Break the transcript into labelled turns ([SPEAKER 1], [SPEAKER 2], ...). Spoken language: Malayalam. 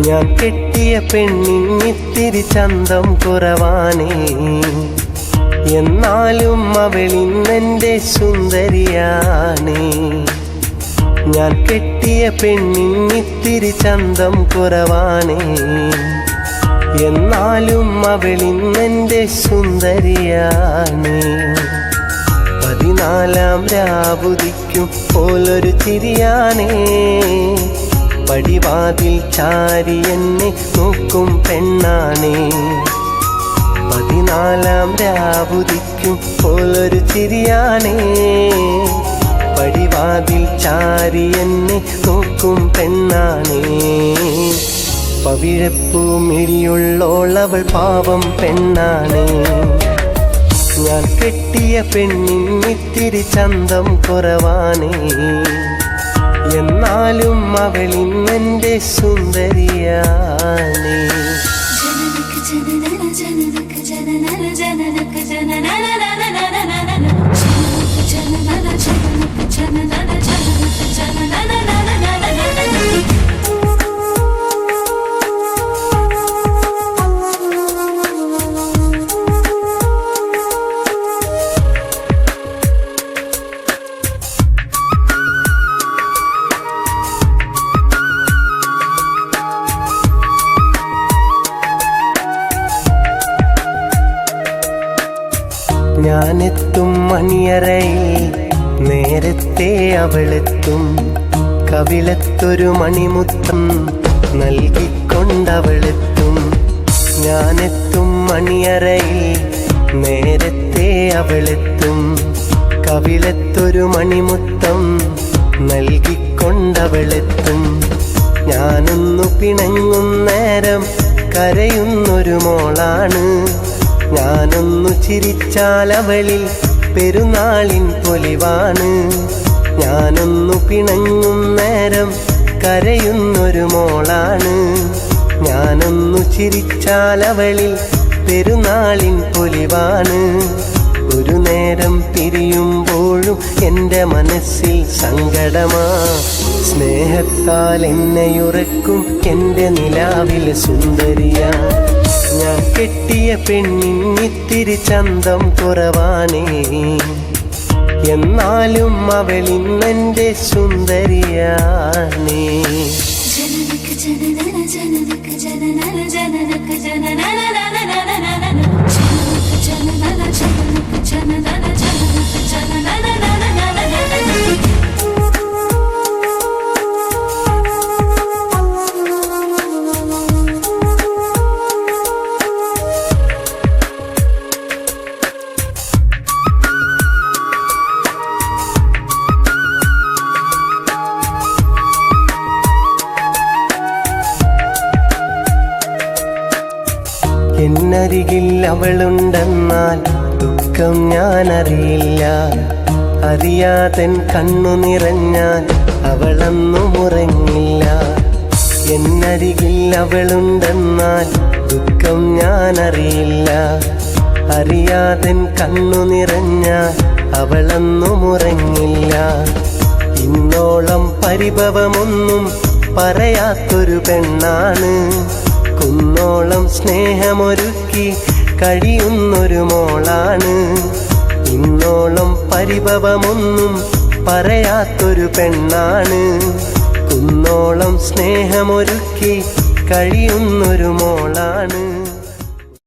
[SPEAKER 1] ഞാൻ കെട്ടിയ പെണ്ണിന്നിത്തിരി ചന്തം കുറവാനേ, എന്നാലും അവളിന്നെൻ്റെ സുന്ദരിയാണേ. ഞാൻ കെട്ടിയ പെണ്ണിന്നിത്തിരി ചന്തം കുറവാണേ, എന്നാലും അവളിന്നെൻ്റെ സുന്ദരിയാണേ. 14 രാവുദിക്കും പോലൊരു ചിരിയാണേ, പടിവാതിൽ ചാരി എന്നെ നോക്കും പെണ്ണാണേ. 14 രാവുദിക്കും പോലൊരു ചിരിയാണേ, പടിവാതിൽ ചാരി എന്നെ നോക്കും പെണ്ണാണേ. പവിഴപ്പൂ മിഴിയുള്ളോളവൾ പാവം പെണ്ണാണേ. ഞാൻ കെട്ടിയ പെണ്ണിന്നിത്തിരി ചന്തം കുറവാനേ, എന്നാലും അവളിന്നെൻ്റെ സുന്ദരിയാണേ. ഞാനെത്തും മണിയറയിൽ നേരത്തെ അവളെത്തും, കവിളത്തൊരു മണിമുത്തം നൽകിക്കൊണ്ടവളെത്തും. ഞാനെത്തും മണിയറയിൽ നേരത്തെ അവളെത്തും, കവിളത്തൊരു മണിമുത്തം നൽകിക്കൊണ്ടവളെത്തും. ഞാനൊന്നു പിണങ്ങും നേരം കരയുന്നൊരു മോളാണ്, ഞാനൊന്നു ചിരിച്ചാലവളിൽ പെരുന്നാളിൻ പൊലിവാണ്. ഞാനൊന്നു പിണങ്ങും നേരം കരയുന്നൊരു മോളാണ്, ഞാനൊന്നു ചിരിച്ചാലവളിൽ പെരുന്നാളിൻ പൊലിവാണ്. ഒരു നേരം പിരിയുമ്പോഴും എൻ്റെ മനസ്സിൽ സങ്കടമാ, സ്നേഹത്താൽ എന്നെയുറക്കും എൻ്റെ നിലാവിലെ സുന്ദരിയാ. ഞാൻ കെട്ടിയ പെണ്ണിന്നിത്തിരി ചന്തം കുറവാനേ, എന്നാലും അവളിന്നെൻ്റെ സുന്ദരിയാണേ. എന്നരികിൽ അവളുണ്ടെന്നാൽ ദുഃഖം ഞാനറിയില്ല, അറിയാതൻ കണ്ണു നിറഞ്ഞാൽ അവളൊന്നും ഉറങ്ങില്ല. എന്നരികിൽ അവളുണ്ടെന്നാൽ ദുഃഖം ഞാനറിയില്ല, അറിയാതൻ കണ്ണു നിറഞ്ഞാൽ അവളൊന്നും ഉറങ്ങില്ല. ഇന്നോളം പരിഭവമൊന്നും പറയാത്തൊരു പെണ്ണാണ്, കുന്നോളം സ്നേഹമൊരുക്കി കഴിയുന്നൊരു മോളാണ്. ഇന്നോളം പരിഭവമൊന്നും പറയാത്തൊരു പെണ്ണാണ്, കുന്നോളം സ്നേഹമൊരുക്കി കഴിയുന്നൊരു മോൾ.